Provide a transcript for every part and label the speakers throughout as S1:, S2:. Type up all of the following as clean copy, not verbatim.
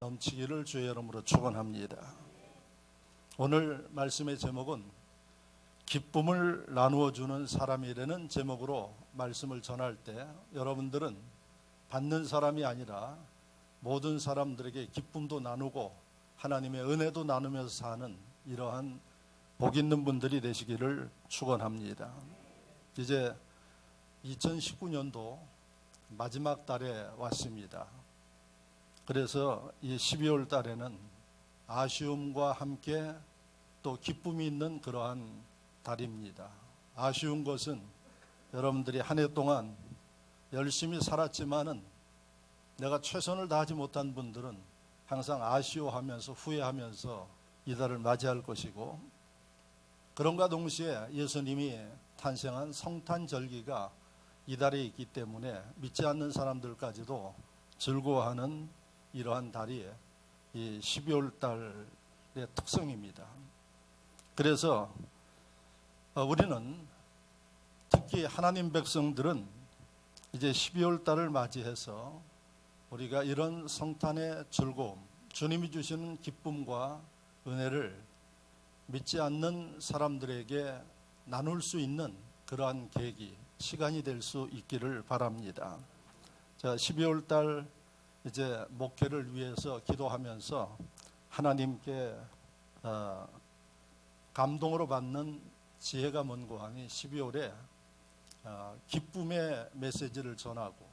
S1: 넘치기를 주의 이름으로 축원합니다. 오늘 말씀의 제목은 기쁨을 나누어 주는 사람이라는 제목으로 말씀을 전할 때 여러분들은 받는 사람이 아니라 모든 사람들에게 기쁨도 나누고 하나님의 은혜도 나누면서 사는 이러한 복 있는 분들이 되시기를 축원합니다. 이제 2019년도 마지막 달에 왔습니다. 그래서 이 12월 달에는 아쉬움과 함께 또 기쁨이 있는 그러한 달입니다. 아쉬운 것은 여러분들이 한 해 동안 열심히 살았지만은 내가 최선을 다하지 못한 분들은 항상 아쉬워하면서 후회하면서 이 달을 맞이할 것이고, 그런가 동시에 예수님이 탄생한 성탄절기가 이 달에 있기 때문에 믿지 않는 사람들까지도 즐거워하는 이러한 달이 이 12월 달의 특성입니다. 그래서 우리는 특히 하나님 백성들은 이제 12월 달을 맞이해서 우리가 이런 성탄의 즐거움, 주님이 주시는 기쁨과 은혜를 믿지 않는 사람들에게 나눌 수 있는 그러한 계기, 시간이 될 수 있기를 바랍니다. 자, 12월 달 이제 목회를 위해서 기도하면서 하나님께 감동으로 받는 지혜가 뭔고 하니 12월에 기쁨의 메시지를 전하고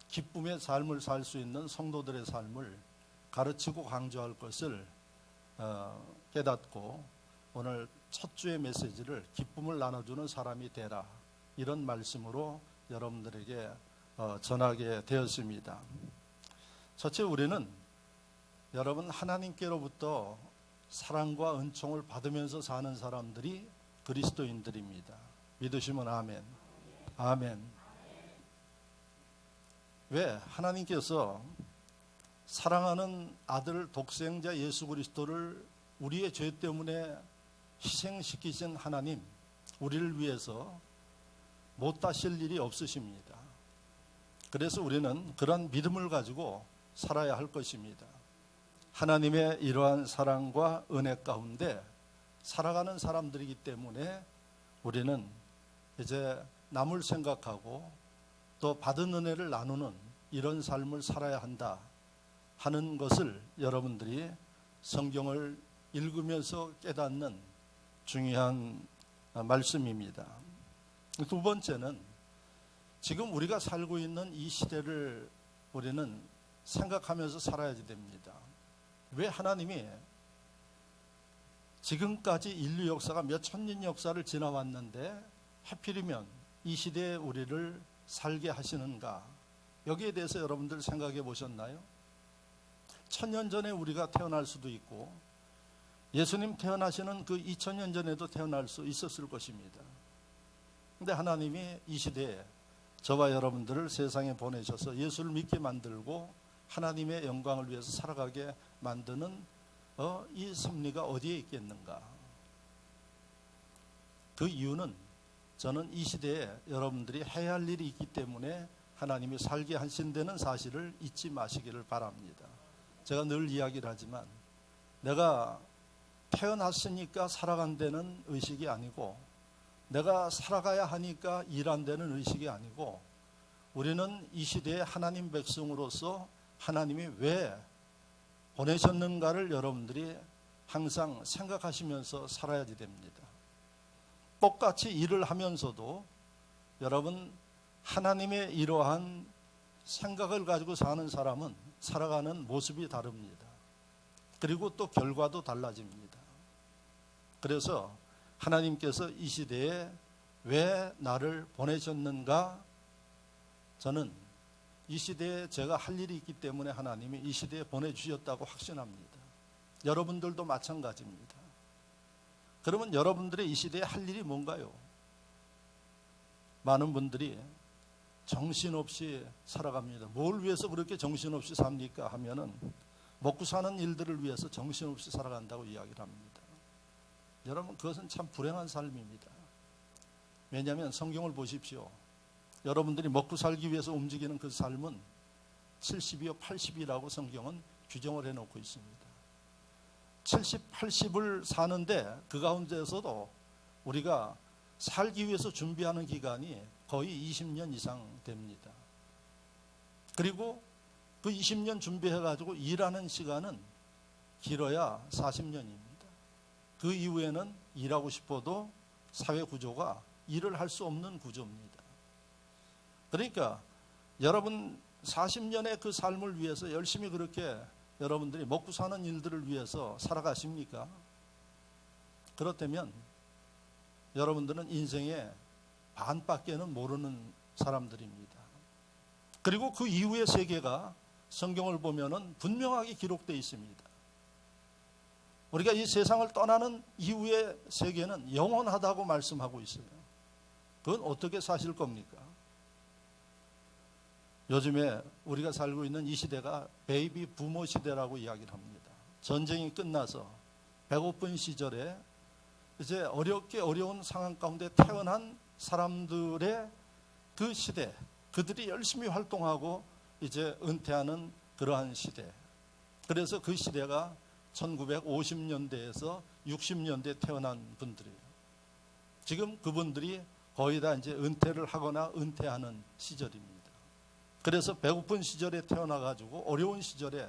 S1: 기쁨의 삶을 살 수 있는 성도들의 삶을 가르치고 강조할 것을 깨닫고 오늘 첫 주의 메시지를 기쁨을 나눠주는 사람이 되라, 이런 말씀으로 여러분들에게 전하게 되었습니다. 첫째, 우리는 여러분 하나님께로부터 사랑과 은총을 받으면서 사는 사람들이 그리스도인들입니다. 믿으시면 아멘. 아멘. 왜? 하나님께서 사랑하는 아들 독생자 예수 그리스도를 우리의 죄 때문에 희생시키신 하나님, 우리를 위해서 못하실 일이 없으십니다. 그래서 우리는 그런 믿음을 가지고 살아야 할 것입니다. 하나님의 이러한 사랑과 은혜 가운데 살아가는 사람들이기 때문에 우리는 이제 남을 생각하고 또 받은 은혜를 나누는 이런 삶을 살아야 한다 하는 것을 여러분들이 성경을 읽으면서 깨닫는 중요한 말씀입니다. 두 번째는 지금 우리가 살고 있는 이 시대를 우리는 생각하면서 살아야 됩니다. 왜 하나님이 지금까지 인류 역사가 몇 천년 역사를 지나왔는데 하필이면 이 시대에 우리를 살게 하시는가? 여기에 대해서 여러분들 생각해 보셨나요? 1000년 전에 우리가 태어날 수도 있고 예수님 태어나시는 그 2000년 전에도 태어날 수 있었을 것입니다. 근데 하나님이 이 시대에 저와 여러분들을 세상에 보내셔서 예수를 믿게 만들고 하나님의 영광을 위해서 살아가게 만드는 이 섭리가 어디에 있겠는가? 그 이유는 저는 이 시대에 여러분들이 해야 할 일이 있기 때문에 하나님이 살게 하신다는 사실을 잊지 마시기를 바랍니다. 제가 늘 이야기를 하지만 내가 태어났으니까 살아간다는 의식이 아니고 내가 살아가야 하니까 일한다는 의식이 아니고 우리는 이 시대의 하나님 백성으로서 하나님이 왜 보내셨는가를 여러분들이 항상 생각하시면서 살아야 됩니다. 똑같이 일을 하면서도 여러분 하나님의 이러한 생각을 가지고 사는 사람은 살아가는 모습이 다릅니다. 그리고 또 결과도 달라집니다. 그래서 하나님께서 이 시대에 왜 나를 보내셨는가? 저는 이 시대에 제가 할 일이 있기 때문에 하나님이 이 시대에 보내주셨다고 확신합니다. 여러분들도 마찬가지입니다. 그러면 여러분들의 이 시대에 할 일이 뭔가요? 많은 분들이 정신없이 살아갑니다. 뭘 위해서 그렇게 정신없이 삽니까? 하면은 먹고 사는 일들을 위해서 정신없이 살아간다고 이야기를 합니다. 여러분, 그것은 참 불행한 삶입니다. 왜냐하면 성경을 보십시오. 여러분들이 먹고 살기 위해서 움직이는 그 삶은 70이요 80이라고 성경은 규정을 해놓고 있습니다. 70, 80을 사는데 그 가운데서도 우리가 살기 위해서 준비하는 기간이 거의 20년 이상 됩니다. 그리고 그 20년 준비해가지고 일하는 시간은 길어야 40년입니다. 그 이후에는 일하고 싶어도 사회 구조가 일을 할 수 없는 구조입니다. 그러니까 여러분 40년의 그 삶을 위해서 열심히 그렇게 여러분들이 먹고 사는 일들을 위해서 살아가십니까? 그렇다면 여러분들은 인생의 반밖에는 모르는 사람들입니다. 그리고 그 이후의 세계가 성경을 보면은 분명하게 기록되어 있습니다. 우리가 이 세상을 떠나는 이후의 세계는 영원하다고 말씀하고 있어요. 그건 어떻게 사실 겁니까? 요즘에 우리가 살고 있는 이 시대가 베이비 부모 시대라고 이야기를 합니다. 전쟁이 끝나서 배고픈 시절에 이제 어려운 상황 가운데 태어난 사람들의 그 시대, 그들이 열심히 활동하고 이제 은퇴하는 그러한 시대. 그래서 그 시대가 1950년대에서 60년대에 태어난 분들이에요. 지금 그분들이 거의 다 이제 은퇴를 하거나 은퇴하는 시절입니다. 그래서 배고픈 시절에 태어나가지고 어려운 시절에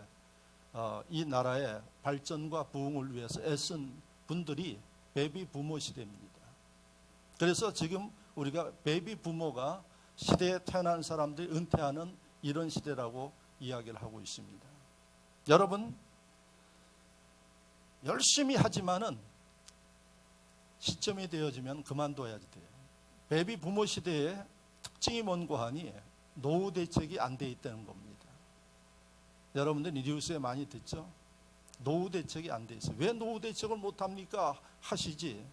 S1: 이 나라의 발전과 부흥을 위해서 애쓴 분들이 베이비 부모 시대입니다. 그래서 지금 우리가 베이비 부모가 시대에 태어난 사람들이 은퇴하는 이런 시대라고 이야기를 하고 있습니다. 여러분, 열심히 하지만은 시점이 되어지면 그만둬야지 돼요. 베이비 부모 시대의 특징이 뭔고 하니 노후 대책이 안 돼 있다는 겁니다. 여러분들 뉴스에 많이 듣죠? 노후 대책이 안 돼 있어요. 왜 노후 대책을 못 합니까? 하시지.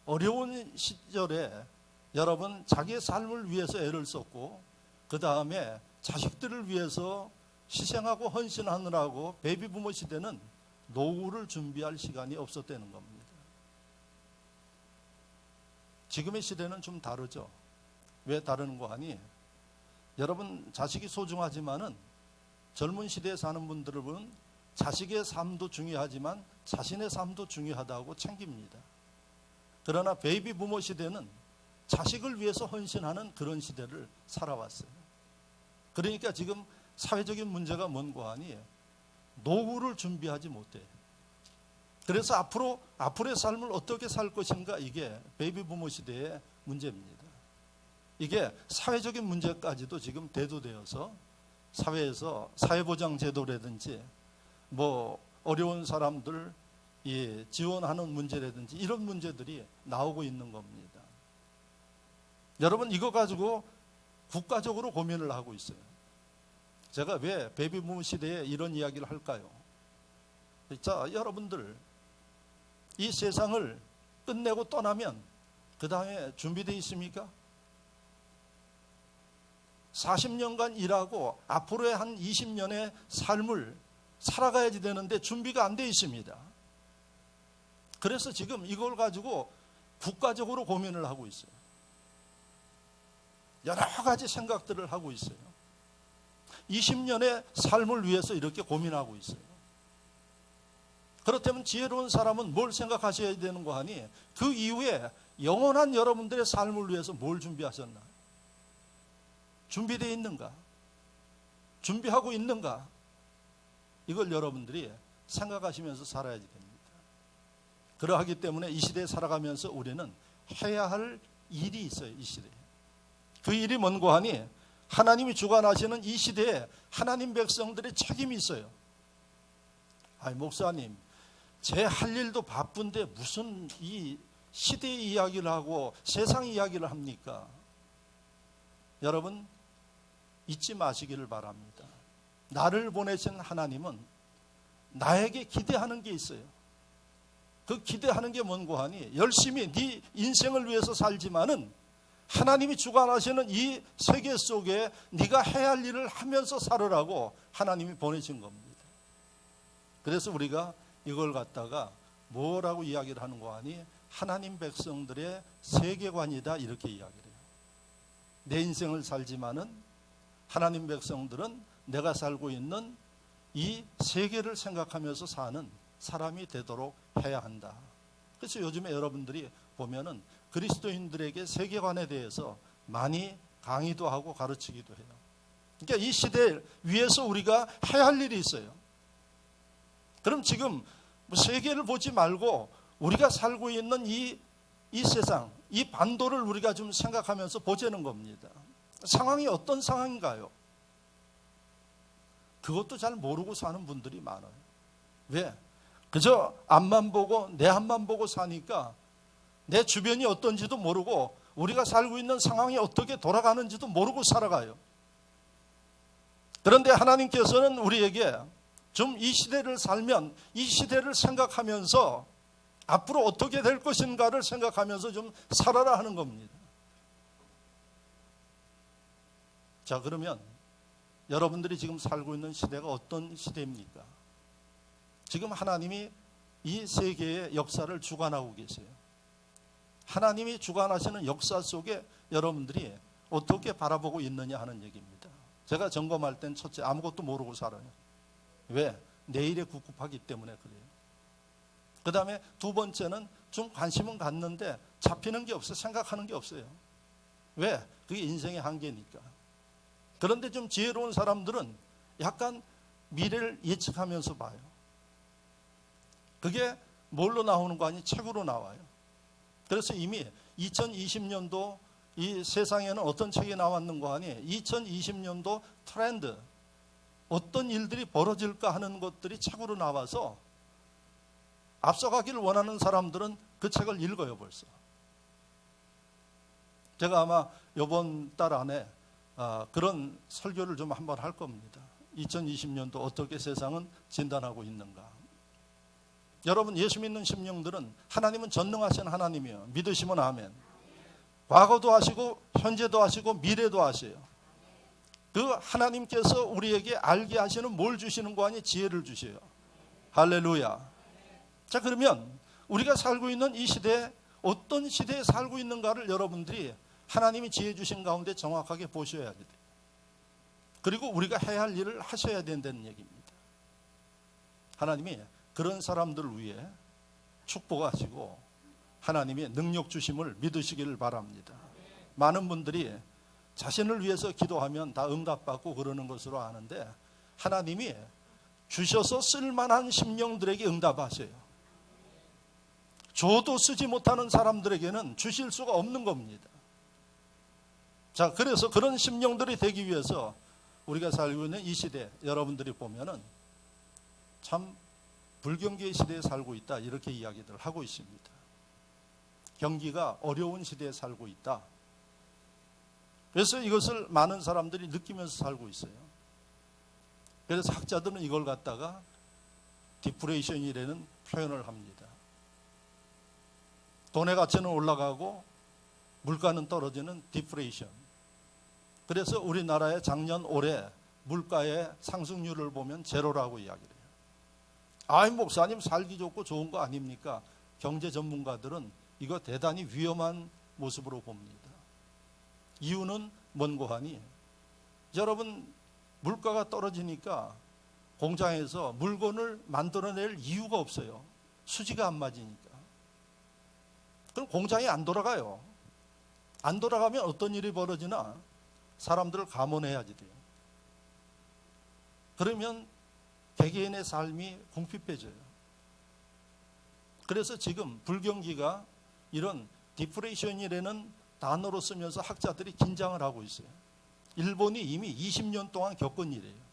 S1: 어려운 시절에 여러분 자기의 삶을 위해서 애를 썼고 그 다음에 자식들을 위해서 희생하고 헌신하느라고 베이비 부모 시대는 노후를 준비할 시간이 없었다는 겁니다. 지금의 시대는 좀 다르죠. 왜 다른거 하니 여러분 자식이 소중하지만은 젊은 시대에 사는 분들은 자식의 삶도 중요하지만 자신의 삶도 중요하다고 챙깁니다. 그러나 베이비 부모 시대는 자식을 위해서 헌신하는 그런 시대를 살아왔어요. 그러니까 지금 사회적인 문제가 뭔고 하니 노후를 준비하지 못해. 그래서 앞으로의 삶을 어떻게 살 것인가, 이게 베이비 부모 시대의 문제입니다. 이게 사회적인 문제까지도 지금 대두되어서 사회에서 사회보장 제도라든지 뭐 어려운 사람들 지원하는 문제라든지 이런 문제들이 나오고 있는 겁니다. 여러분, 이거 가지고 국가적으로 고민을 하고 있어요. 제가 왜 베이비 부모 시대에 이런 이야기를 할까요? 자, 여러분들 이 세상을 끝내고 떠나면 그 다음에 준비되어 있습니까? 40년간 일하고 앞으로의 한 20년의 삶을 살아가야지 되는데 준비가 안 되어 있습니다. 그래서 지금 이걸 가지고 국가적으로 고민을 하고 있어요. 여러 가지 생각들을 하고 있어요. 20년의 삶을 위해서 이렇게 고민하고 있어요. 그렇다면 지혜로운 사람은 뭘 생각하셔야 되는 거 하니 그 이후에 영원한 여러분들의 삶을 위해서 뭘 준비하셨나? 준비되어 있는가? 준비하고 있는가? 이걸 여러분들이 생각하시면서 살아야지 됩니다. 그러하기 때문에 이 시대에 살아가면서 우리는 해야 할 일이 있어요. 이 시대에. 그 일이 뭔고 하니 하나님이 주관하시는 이 시대에 하나님 백성들의 책임이 있어요. 아니, 목사님, 제 할 일도 바쁜데 무슨 이 시대의 이야기를 하고 세상 이야기를 합니까? 여러분, 잊지 마시기를 바랍니다. 나를 보내신 하나님은 나에게 기대하는 게 있어요. 그 기대하는 게 뭔고 하니 열심히 네 인생을 위해서 살지만은 하나님이 주관하시는 이 세계 속에 네가 해야 할 일을 하면서 살으라고 하나님이 보내신 겁니다. 그래서 우리가 이걸 갖다가 뭐라고 이야기를 하는 거 하니 하나님 백성들의 세계관이다, 이렇게 이야기를 해요. 내 인생을 살지만은 하나님 백성들은 내가 살고 있는 이 세계를 생각하면서 사는 사람이 되도록 해야 한다. 그래서 요즘에 여러분들이 보면은 그리스도인들에게 세계관에 대해서 많이 강의도 하고 가르치기도 해요. 그러니까 이 시대 위에서 우리가 해야 할 일이 있어요. 그럼 지금 세계를 보지 말고 우리가 살고 있는 이 세상, 이 반도를 우리가 좀 생각하면서 보자는 겁니다. 상황이 어떤 상황인가요? 그것도 잘 모르고 사는 분들이 많아요. 왜? 그저 앞만 보고 내 앞만 보고 사니까 내 주변이 어떤지도 모르고 우리가 살고 있는 상황이 어떻게 돌아가는지도 모르고 살아가요. 그런데 하나님께서는 우리에게 좀 이 시대를 살면 이 시대를 생각하면서 앞으로 어떻게 될 것인가를 생각하면서 좀 살아라 하는 겁니다. 자, 그러면 여러분들이 지금 살고 있는 시대가 어떤 시대입니까? 지금 하나님이 이 세계의 역사를 주관하고 계세요. 하나님이 주관하시는 역사 속에 여러분들이 어떻게 바라보고 있느냐 하는 얘기입니다. 제가 점검할 땐 첫째, 아무것도 모르고 살아요. 왜? 내일에 굽급하기 때문에 그래요. 그 다음에 두 번째는 좀 관심은 갖는데 잡히는 게 없어요. 생각하는 게 없어요. 왜? 그게 인생의 한계니까. 그런데 좀 지혜로운 사람들은 약간 미래를 예측하면서 봐요. 그게 뭘로 나오는 거 아니? 책으로 나와요. 그래서 이미 2020년도 이 세상에는 어떤 책이 나왔는가 하니 2020년도 트렌드, 어떤 일들이 벌어질까 하는 것들이 책으로 나와서 앞서가기를 원하는 사람들은 그 책을 읽어요 벌써. 제가 아마 이번 달 안에 그런 설교를 좀 한번 할 겁니다. 2020년도 어떻게 세상은 진단하고 있는가. 여러분, 예수 믿는 심령들은 하나님은 전능하신 하나님이에요. 믿으시면 아멘. 과거도 하시고 현재도 하시고 미래도 하세요. 그 하나님께서 우리에게 알게 하시는 뭘 주시는 거 아니? 지혜를 주세요. 할렐루야. 자, 그러면 우리가 살고 있는 이 시대에 어떤 시대에 살고 있는가를 여러분들이 하나님이 지혜 주신 가운데 정확하게 보셔야 돼요. 그리고 우리가 해야 할 일을 하셔야 된다는 얘기입니다. 하나님이 그런 사람들을 위해 축복하시고 하나님의 능력 주심을 믿으시기를 바랍니다. 많은 분들이 자신을 위해서 기도하면 다 응답받고 그러는 것으로 아는데 하나님이 주셔서 쓸만한 심령들에게 응답하세요. 줘도 쓰지 못하는 사람들에게는 주실 수가 없는 겁니다. 자, 그래서 그런 심령들이 되기 위해서 우리가 살고 있는 이 시대, 여러분들이 보면은 참 불경기의 시대에 살고 있다, 이렇게 이야기들 하고 있습니다. 경기가 어려운 시대에 살고 있다. 그래서 이것을 많은 사람들이 느끼면서 살고 있어요. 그래서 학자들은 이걸 갖다가 디프레이션이라는 표현을 합니다. 돈의 가치는 올라가고 물가는 떨어지는 디프레이션. 그래서 우리나라의 작년 올해 물가의 상승률을 보면 제로라고 이야기를 해요. 아이, 목사님 살기 좋고 좋은 거 아닙니까? 경제 전문가들은 이거 대단히 위험한 모습으로 봅니다. 이유는 뭔고 하니, 여러분, 물가가 떨어지니까 공장에서 물건을 만들어낼 이유가 없어요. 수지가 안 맞으니까. 그럼 공장이 안 돌아가요. 안 돌아가면 어떤 일이 벌어지나? 사람들을 감원해야지 돼요. 그러면 개개인의 삶이 궁핍해져요. 그래서 지금 불경기가 이런 디프레이션이라는 단어로 쓰면서 학자들이 긴장을 하고 있어요. 일본이 이미 20년 동안 겪은 일이에요.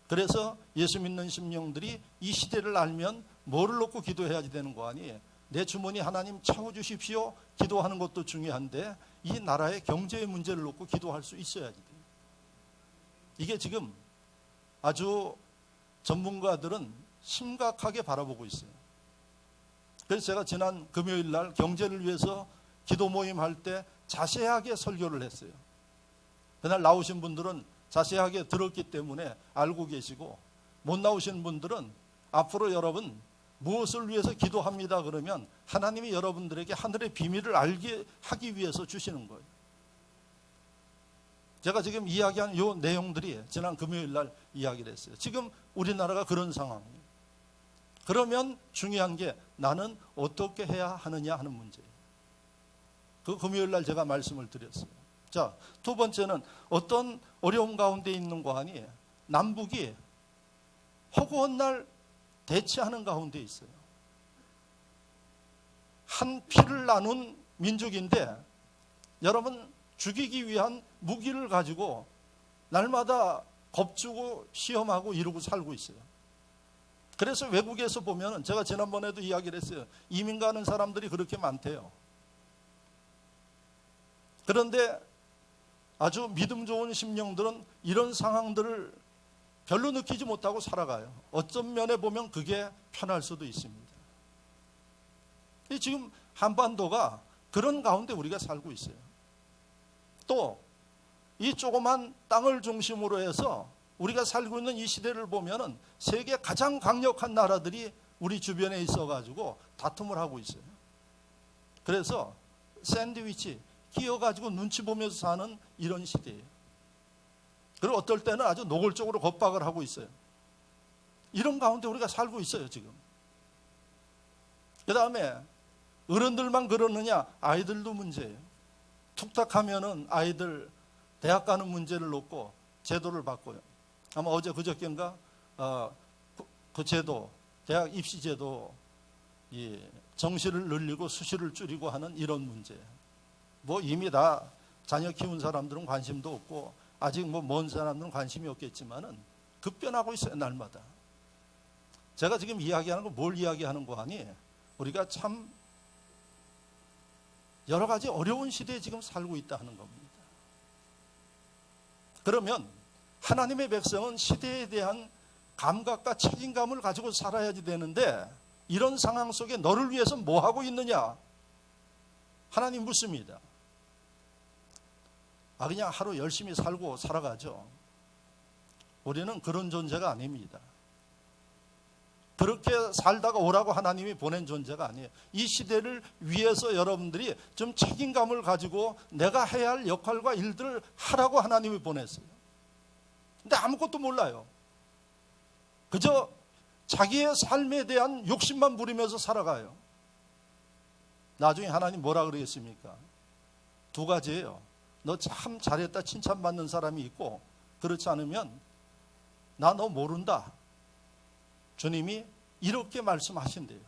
S1: 그래서 예수 믿는 심령들이 이 시대를 알면 뭐를 놓고 기도해야 되는 거 아니에요? 내 주머니 하나님 채워주십시오 기도하는 것도 중요한데 이 나라의 경제의 문제를 놓고 기도할 수 있어야지 돼요. 이게 지금 아주 전문가들은 심각하게 바라보고 있어요. 그래서 제가 지난 금요일 날 경제를 위해서 기도 모임 할 때 자세하게 설교를 했어요. 그날 나오신 분들은 자세하게 들었기 때문에 알고 계시고, 못 나오신 분들은 앞으로 여러분 무엇을 위해서 기도합니다 그러면 하나님이 여러분들에게 하늘의 비밀을 알게 하기 위해서 주시는 거예요. 제가 지금 이야기한 이 내용들이 지난 금요일 날 이야기를 했어요. 지금 우리나라가 그런 상황이에요. 그러면 중요한 게 나는 어떻게 해야 하느냐 하는 문제예요. 그 금요일 날 제가 말씀을 드렸어요. 자, 두 번째는 어떤 어려움 가운데 있는 거 아니에요. 남북이 허구한 날 대치하는 가운데 있어요. 한 피를 나눈 민족인데 여러분 죽이기 위한 무기를 가지고 날마다 겁주고 시험하고 이러고 살고 있어요. 그래서 외국에서 보면 제가 지난번에도 이야기를 했어요. 이민 가는 사람들이 그렇게 많대요. 그런데 아주 믿음 좋은 심령들은 이런 상황들을 별로 느끼지 못하고 살아가요. 어떤 면에 보면 그게 편할 수도 있습니다. 지금 한반도가 그런 가운데 우리가 살고 있어요. 또 이 조그만 땅을 중심으로 해서 우리가 살고 있는 이 시대를 보면은 세계 가장 강력한 나라들이 우리 주변에 있어가지고 다툼을 하고 있어요. 그래서 샌드위치 끼어가지고 눈치 보면서 사는 이런 시대예요. 그리고 어떨 때는 아주 노골적으로 겁박을 하고 있어요. 이런 가운데 우리가 살고 있어요, 지금. 그 다음에 어른들만 그러느냐? 아이들도 문제예요. 툭탁하면은 아이들 대학 가는 문제를 놓고 제도를 바꿔요. 아마 어제 그저께인가 그 제도, 대학 입시 제도 정시를 늘리고 수시를 줄이고 하는 이런 문제. 뭐 이미 다 자녀 키운 사람들은 관심도 없고 아직 뭐 먼 사람들은 관심이 없겠지만은 급변하고 있어요, 날마다. 제가 지금 이야기하는 거 뭘 이야기하는 거 아니? 우리가 참 여러 가지 어려운 시대에 지금 살고 있다 하는 겁니다. 그러면 하나님의 백성은 시대에 대한 감각과 책임감을 가지고 살아야지 되는데 이런 상황 속에 너를 위해서 뭐 하고 있느냐? 하나님 묻습니다. 그냥 하루 열심히 살고 살아가죠. 우리는 그런 존재가 아닙니다. 그렇게 살다가 오라고 하나님이 보낸 존재가 아니에요. 이 시대를 위해서 여러분들이 좀 책임감을 가지고 내가 해야 할 역할과 일들을 하라고 하나님이 보냈어요. 근데 아무것도 몰라요. 그저 자기의 삶에 대한 욕심만 부리면서 살아가요. 나중에 하나님 뭐라 그러겠습니까? 두 가지예요. 너 참 잘했다 칭찬받는 사람이 있고 그렇지 않으면 나 너 모른다. 주님이 이렇게 말씀하신대요.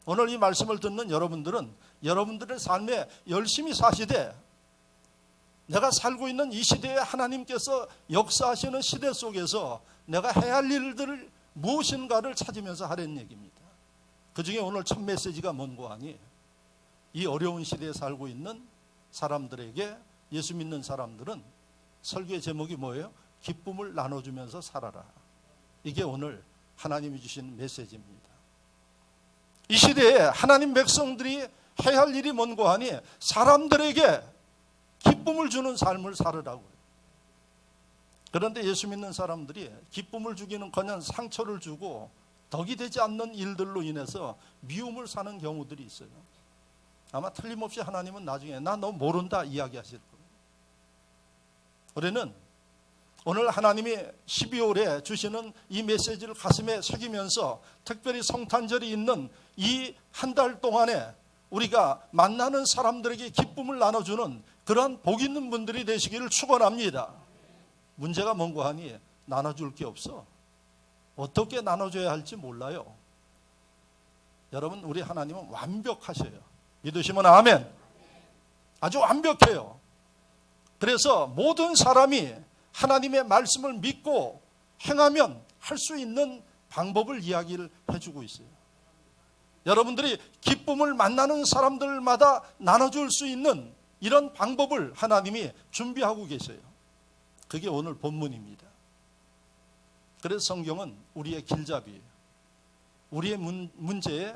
S1: 오늘 이 말씀을 듣는 여러분들은 여러분들의 삶에 열심히 사시되 내가 살고 있는 이 시대에 하나님께서 역사하시는 시대 속에서 내가 해야 할 일들을 무엇인가를 찾으면서 하라는 얘기입니다. 그중에 오늘 첫 메시지가 뭔고 하니 이 어려운 시대에 살고 있는 사람들에게 예수 믿는 사람들은 설교의 제목이 뭐예요? 기쁨을 나눠주면서 살아라. 이게 오늘 하나님이 주신 메시지입니다. 이 시대에 하나님 백성들이 해야 할 일이 뭔고 하니 사람들에게 기쁨을 주는 삶을 살으라고요. 그런데 예수 믿는 사람들이 기쁨을 주기는커녕 상처를 주고 덕이 되지 않는 일들로 인해서 미움을 사는 경우들이 있어요. 아마 틀림없이 하나님은 나중에 나 너 모른다 이야기하실 거예요. 우리는 오늘 하나님이 12월에 주시는 이 메시지를 가슴에 새기면서 특별히 성탄절이 있는 이 한 달 동안에 우리가 만나는 사람들에게 기쁨을 나눠주는 그러한 복 있는 분들이 되시기를 축원합니다. 문제가 뭔고 하니 나눠줄 게 없어. 어떻게 나눠줘야 할지 몰라요. 여러분 우리 하나님은 완벽하셔요. 믿으시면 아멘. 아주 완벽해요. 그래서 모든 사람이 하나님의 말씀을 믿고 행하면 할 수 있는 방법을 이야기를 해주고 있어요. 여러분들이 기쁨을 만나는 사람들마다 나눠줄 수 있는 이런 방법을 하나님이 준비하고 계세요. 그게 오늘 본문입니다. 그래서 성경은 우리의 길잡이에요. 우리의 문제에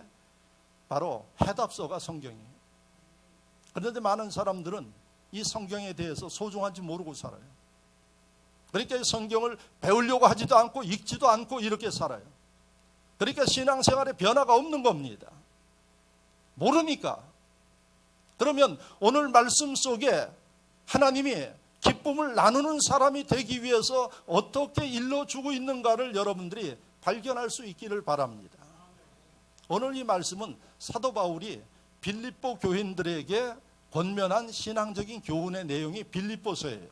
S1: 바로 해답서가 성경이에요. 그런데 많은 사람들은 이 성경에 대해서 소중한지 모르고 살아요. 그러니까 성경을 배우려고 하지도 않고 읽지도 않고 이렇게 살아요. 그러니까 신앙생활에 변화가 없는 겁니다. 모르니까. 그러면 오늘 말씀 속에 하나님이 기쁨을 나누는 사람이 되기 위해서 어떻게 일러주고 있는가를 여러분들이 발견할 수 있기를 바랍니다. 오늘 이 말씀은 사도 바울이 빌립보 교인들에게 권면한 신앙적인 교훈의 내용이 빌립보서예요.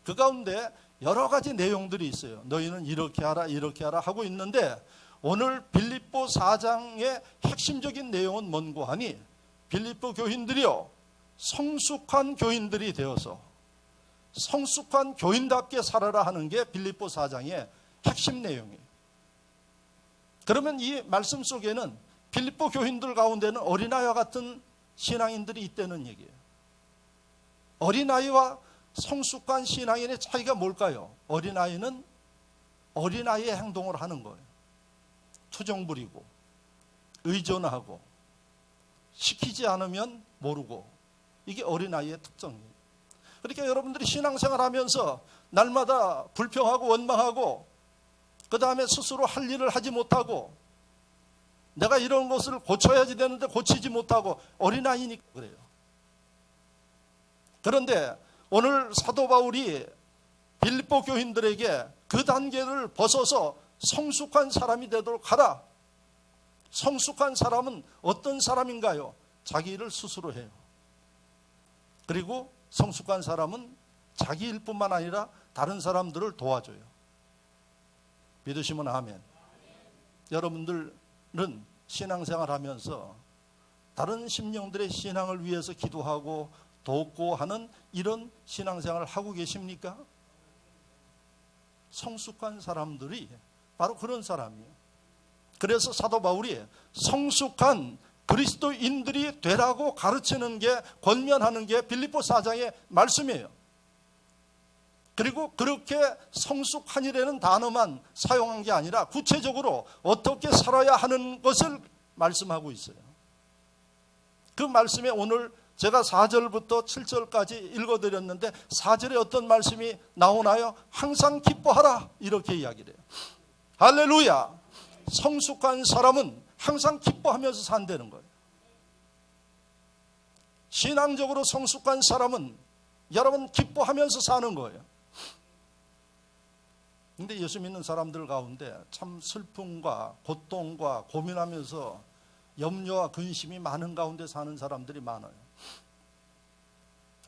S1: 그 가운데 여러 가지 내용들이 있어요. 너희는 이렇게 하라 하고 있는데, 오늘 빌립보 4장의 핵심적인 내용은 뭔고 하니, 빌립보 교인들이요, 성숙한 교인들이 되어서 성숙한 교인답게 살아라 하는 게 빌립보 4장의 핵심 내용이에요. 그러면 이 말씀 속에는 빌립보 교인들 가운데는 어린아이와 같은 신앙인들이 있다는 얘기예요. 어린아이와 성숙한 신앙인의 차이가 뭘까요? 어린아이는 어린아이의 행동을 하는 거예요. 투정 부리고 의존하고 시키지 않으면 모르고, 이게 어린아이의 특성이에요. 그러니까 여러분들이 신앙생활 하면서 날마다 불평하고 원망하고, 그 다음에 스스로 할 일을 하지 못하고, 내가 이런 것을 고쳐야지 되는데 고치지 못하고, 어린아이니까 그래요. 그런데 오늘 사도 바울이 빌립보 교인들에게 그 단계를 벗어서 성숙한 사람이 되도록 하라. 성숙한 사람은 어떤 사람인가요? 자기 일을 스스로 해요. 그리고 성숙한 사람은 자기 일뿐만 아니라 다른 사람들을 도와줘요. 믿으시면 아멘. 여러분들은 신앙생활 하면서 다른 심령들의 신앙을 위해서 기도하고 돕고 하는 이런 신앙생활을 하고 계십니까? 성숙한 사람들이 바로 그런 사람이에요. 그래서 사도 바울이 성숙한 그리스도인들이 되라고 가르치는 게, 권면하는 게 빌립보 4장의 말씀이에요. 그리고 그렇게 성숙한이라는 단어만 사용한 게 아니라 구체적으로 어떻게 살아야 하는 것을 말씀하고 있어요. 그 말씀에 오늘 제가 4절부터 7절까지 읽어드렸는데, 4절에 어떤 말씀이 나오나요? 항상 기뻐하라, 이렇게 이야기를 해요. 할렐루야. 성숙한 사람은 항상 기뻐하면서 산다는 거예요. 신앙적으로 성숙한 사람은 여러분 기뻐하면서 사는 거예요. 근데 예수 믿는 사람들 가운데 참 슬픔과 고통과 고민하면서 염려와 근심이 많은 가운데 사는 사람들이 많아요.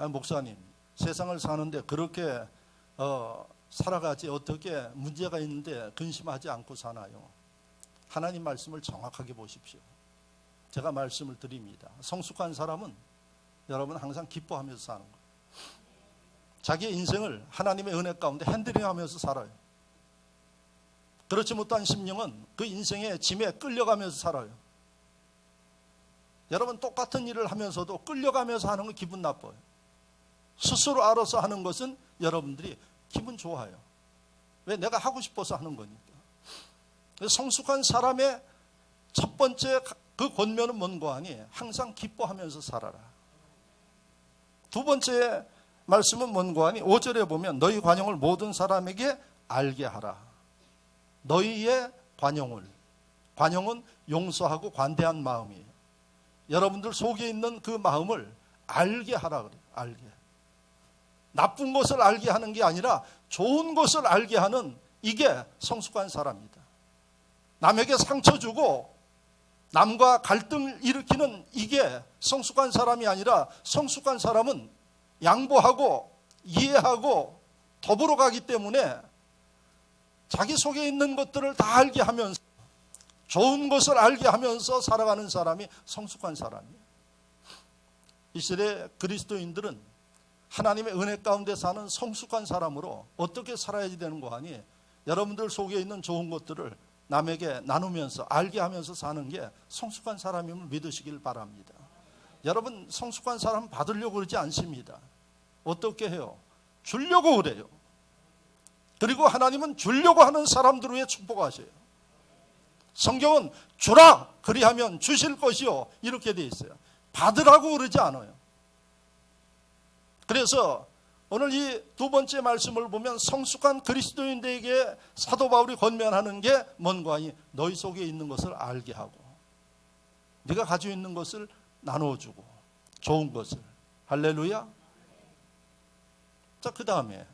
S1: 목사님, 세상을 사는데 그렇게 살아가지 어떻게 문제가 있는데 근심하지 않고 사나요? 하나님 말씀을 정확하게 보십시오. 제가 말씀을 드립니다. 성숙한 사람은 여러분 항상 기뻐하면서 사는 거예요. 자기의 인생을 하나님의 은혜 가운데 핸들링하면서 살아요. 그렇지 못한 심령은 그 인생의 짐에 끌려가면서 살아요. 여러분, 똑같은 일을 하면서도 끌려가면서 하는 건 기분 나빠요. 스스로 알아서 하는 것은 여러분들이 기분 좋아요. 왜? 내가 하고 싶어서 하는 거니까. 성숙한 사람의 첫 번째 그 권면은 뭔고 하니, 항상 기뻐하면서 살아라. 두 번째 말씀은 뭔고 하니, 5절에 보면 너희 관용을 모든 사람에게 알게 하라. 너희의 관용은 용서하고 관대한 마음이에요. 여러분들 속에 있는 그 마음을 알게 하라 그래요. 알게. 나쁜 것을 알게 하는 게 아니라 좋은 것을 알게 하는, 이게 성숙한 사람입니다. 남에게 상처 주고 남과 갈등을 일으키는, 이게 성숙한 사람이 아니라, 성숙한 사람은 양보하고 이해하고 더불어 가기 때문에 자기 속에 있는 것들을 다 알게 하면서, 좋은 것을 알게 하면서 살아가는 사람이 성숙한 사람이에요. 이 시대 그리스도인들은 하나님의 은혜 가운데 사는 성숙한 사람으로 어떻게 살아야 되는 거 아니, 여러분들 속에 있는 좋은 것들을 남에게 나누면서 알게 하면서 사는 게 성숙한 사람임을 믿으시길 바랍니다. 여러분, 성숙한 사람 받으려고 그러지 않습니다. 어떻게 해요? 주려고 그래요. 그리고 하나님은 주려고 하는 사람들 위해 축복하셔요. 성경은 주라, 그리하면 주실 것이요, 이렇게 돼 있어요. 받으라고 그러지 않아요. 그래서 오늘 이 두 번째 말씀을 보면 성숙한 그리스도인들에게 사도 바울이 권면하는 게 뭔가 하니, 너희 속에 있는 것을 알게 하고, 네가 가지고 있는 것을 나누어주고, 좋은 것을. 할렐루야. 자, 그 다음에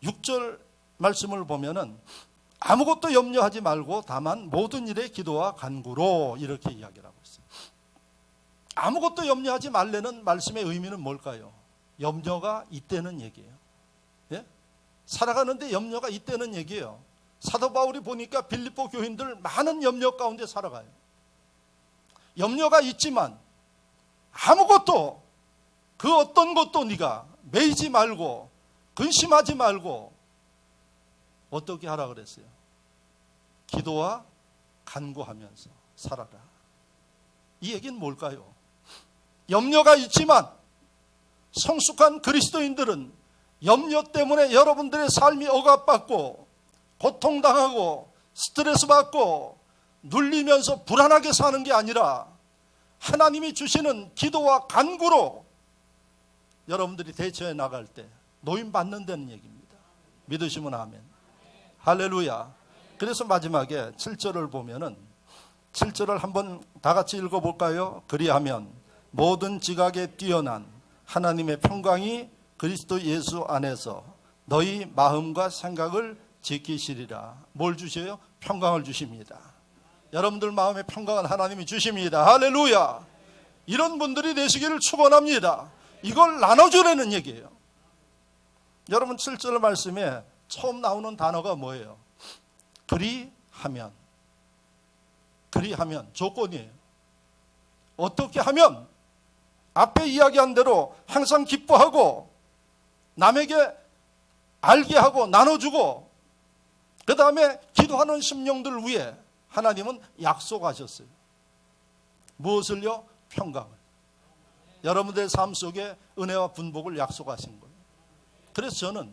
S1: 6절 말씀을 보면은 아무것도 염려하지 말고 다만 모든 일에 기도와 간구로 이렇게 이야기를 하고 있어요. 아무것도 염려하지 말라는 말씀의 의미는 뭘까요? 염려가 있다는 얘기예요. 예? 살아가는데 염려가 있다는 얘기예요. 사도 바울이 보니까 빌립보 교인들 많은 염려 가운데 살아가요. 염려가 있지만 아무것도 그 어떤 것도 네가 매이지 말고 근심하지 말고 어떻게 하라 그랬어요? 기도와 간구하면서 살아라. 이 얘기는 뭘까요? 염려가 있지만 성숙한 그리스도인들은 염려 때문에 여러분들의 삶이 억압받고 고통당하고 스트레스 받고 눌리면서 불안하게 사는 게 아니라 하나님이 주시는 기도와 간구로 여러분들이 대처해 나갈 때 노임 받는다는 얘기입니다. 믿으시면 아멘. 할렐루야. 그래서 마지막에 7절을 보면은 7절을 한번 다 같이 읽어볼까요? 그리하면 모든 지각에 뛰어난 하나님의 평강이 그리스도 예수 안에서 너희 마음과 생각을 지키시리라. 뭘 주셔요? 평강을 주십니다. 여러분들 마음에 평강을 하나님이 주십니다. 할렐루야. 이런 분들이 되시기를 축원합니다. 이걸 나눠주라는 얘기예요. 여러분 7절 말씀에 처음 나오는 단어가 뭐예요? 그리하면. 그리하면 조건이에요. 어떻게 하면? 앞에 이야기한 대로 항상 기뻐하고 남에게 알게 하고 나눠주고 그 다음에 기도하는 심령들 위해 하나님은 약속하셨어요. 무엇을요? 평강을. 여러분들의 삶 속에 은혜와 분복을 약속하신 거예요. 그래서 저는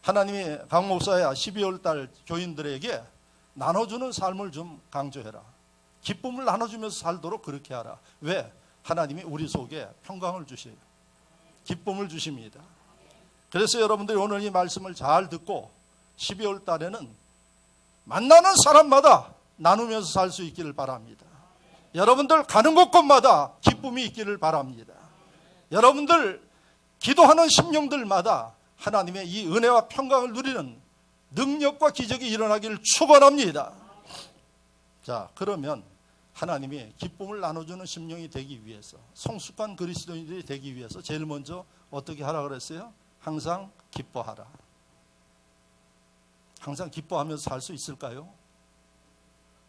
S1: 하나님이 강 목사야 12월 달 교인들에게 나눠주는 삶을 좀 강조해라. 기쁨을 나눠주면서 살도록 그렇게 하라. 왜? 하나님이 우리 속에 평강을 주셔요. 기쁨을 주십니다. 그래서 여러분들이 오늘 이 말씀을 잘 듣고 12월 달에는 만나는 사람마다 나누면서 살 수 있기를 바랍니다. 여러분들 가는 곳곳마다 기쁨이 있기를 바랍니다. 여러분들 기도하는 심령들마다 하나님의 이 은혜와 평강을 누리는 능력과 기적이 일어나기를 축원합니다. 자, 그러면 하나님이 기쁨을 나눠주는 심령이 되기 위해서 성숙한 그리스도인들이 되기 위해서 제일 먼저 어떻게 하라 그랬어요? 항상 기뻐하라. 항상 기뻐하면서 살 수 있을까요?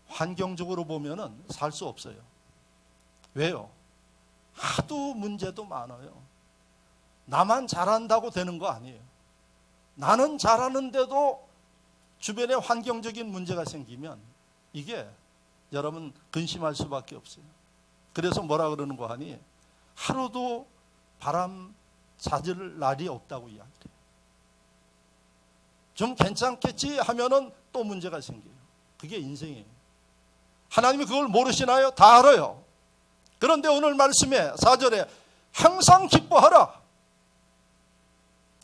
S1: 환경적으로 보면은 살 수 없어요. 왜요? 하도 문제도 많아요. 나만 잘한다고 되는 거 아니에요. 나는 잘하는데도 주변에 환경적인 문제가 생기면 이게 여러분 근심할 수밖에 없어요. 그래서 뭐라 그러는 거 하니 하루도 바람 잦을 날이 없다고 이야기해요. 좀 괜찮겠지 하면은 또 문제가 생겨요. 그게 인생이에요. 하나님이 그걸 모르시나요? 다 알아요. 그런데 오늘 말씀에 4절에 항상 기뻐하라.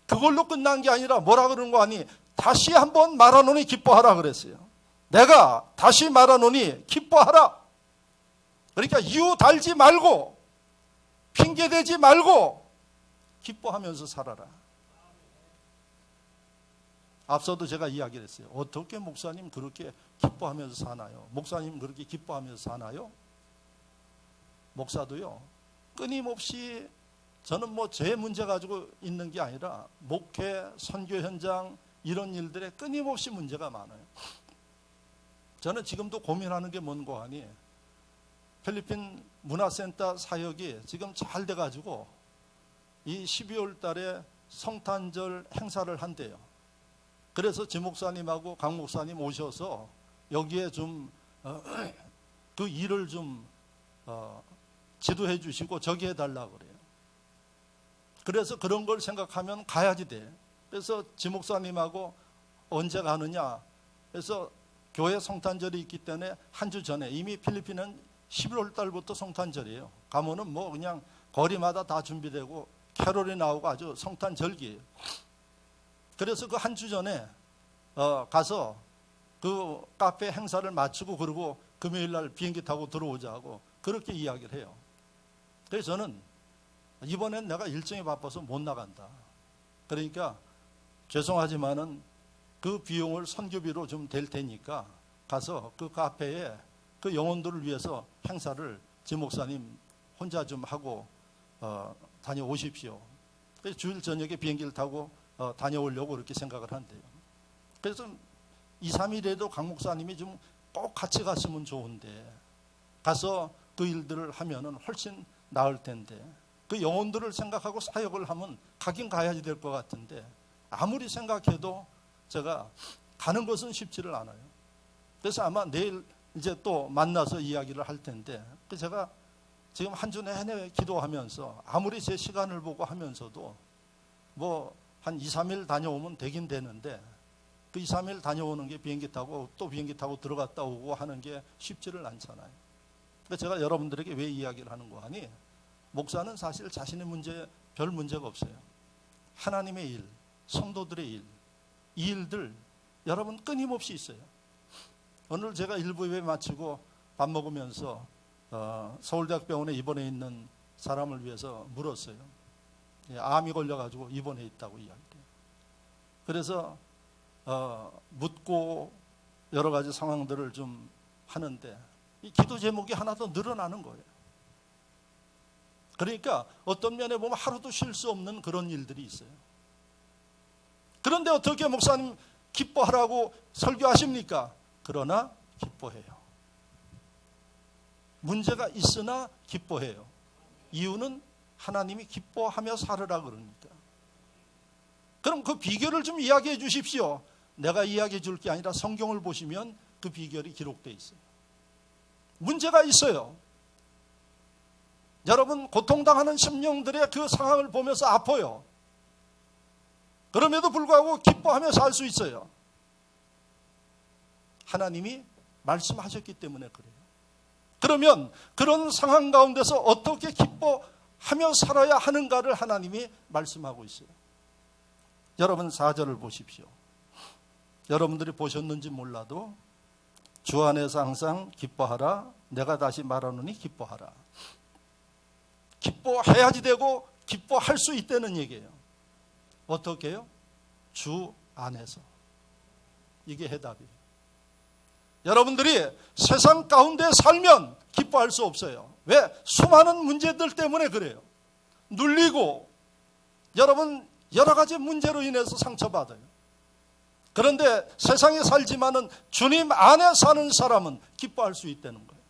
S1: 그걸로 끝난 게 아니라 뭐라 그러는 거 아니? 다시 한번 말하노니 기뻐하라 그랬어요. 내가 다시 말하노니 기뻐하라. 그러니까 이유 달지 말고 핑계대지 말고 기뻐하면서 살아라. 앞서도 제가 이야기를 했어요. 어떻게 목사님 그렇게 기뻐하면서 사나요? 목사님 그렇게 기뻐하면서 사나요? 목사도요, 끊임없이 저는 뭐 제 문제 가지고 있는 게 아니라 목회, 선교 현장 이런 일들에 끊임없이 문제가 많아요. 저는 지금도 고민하는 게 뭔고 하니 필리핀 문화센터 사역이 지금 잘 돼가지고 이 12월 달에 성탄절 행사를 한대요. 그래서 지 목사님하고 강 목사님 오셔서 여기에 좀 그 일을 좀 지도해 주시고 저기 해달라고 그래요. 그래서 그런 걸 생각하면 가야지 돼. 그래서 지 목사님하고 언제 가느냐. 그래서 교회 성탄절이 있기 때문에 한 주 전에 이미 필리핀은 11월 달부터 성탄절이에요. 가면은 뭐 그냥 거리마다 다 준비되고 캐롤이 나오고 아주 성탄절기예요. 그래서 그 한 주 전에 가서 그 카페 행사를 마치고 그러고 금요일 날 비행기 타고 들어오자고 그렇게 이야기를 해요. 그래서 저는 이번엔 내가 일정이 바빠서 못 나간다. 그러니까 죄송하지만은 그 비용을 선교비로 좀 될 테니까 가서 그 카페에 그 영혼들을 위해서 행사를 지 목사님 혼자 좀 하고 다녀오십시오. 그래서 주일 저녁에 비행기를 타고 다녀오려고 그렇게 생각을 한대요. 그래서 2, 3일에도 강 목사님이 좀 꼭 같이 갔으면 좋은데 가서 그 일들을 하면은 훨씬 나을 텐데 그 영혼들을 생각하고 사역을 하면 가긴 가야지 될 것 같은데 아무리 생각해도 제가 가는 것은 쉽지를 않아요. 그래서 아마 내일 이제 또 만나서 이야기를 할 텐데 제가 지금 한 주 내내 기도하면서 아무리 제 시간을 보고 하면서도 뭐 한 2, 3일 다녀오면 되긴 되는데 그 2, 3일 다녀오는 게 비행기 타고 또 비행기 타고 들어갔다 오고 하는 게 쉽지를 않잖아요. 근데 제가 여러분들에게 왜 이야기를 하는 거 하니 목사는 사실 자신의 문제 별 문제가 없어요. 하나님의 일, 성도들의 일, 이 일들 여러분 끊임없이 있어요. 오늘 제가 일부 예배 마치고 밥 먹으면서 서울대학병원에 입원해 있는 사람을 위해서 물었어요. 암이 걸려가지고 입원해 있다고 이야기해요. 그래서 묻고 여러 가지 상황들을 좀 하는데 이 기도 제목이 하나 더 늘어나는 거예요. 그러니까 어떤 면에 보면 하루도 쉴 수 없는 그런 일들이 있어요. 그런데 어떻게 목사님 기뻐하라고 설교하십니까? 그러나 기뻐해요. 문제가 있으나 기뻐해요. 이유는 하나님이 기뻐하며 살으라 그러니까. 그럼 그 비결을 좀 이야기해 주십시오. 내가 이야기해 줄 게 아니라 성경을 보시면 그 비결이 기록되어 있어요. 문제가 있어요. 여러분 고통당하는 심령들의 그 상황을 보면서 아파요. 그럼에도 불구하고 기뻐하며 살 수 있어요. 하나님이 말씀하셨기 때문에 그래요. 그러면 그런 상황 가운데서 어떻게 기뻐하며 살아야 하는가를 하나님이 말씀하고 있어요. 여러분 4절을 보십시오. 여러분들이 보셨는지 몰라도 주 안에서 항상 기뻐하라. 내가 다시 말하노니 기뻐하라. 기뻐해야지 되고 기뻐할 수 있다는 얘기예요. 어떻게 해요? 주 안에서. 이게 해답이에요. 여러분들이 세상 가운데 살면 기뻐할 수 없어요. 왜? 수많은 문제들 때문에 그래요. 눌리고 여러분 여러 가지 문제로 인해서 상처받아요. 그런데 세상에 살지만은 주님 안에 사는 사람은 기뻐할 수 있다는 거예요.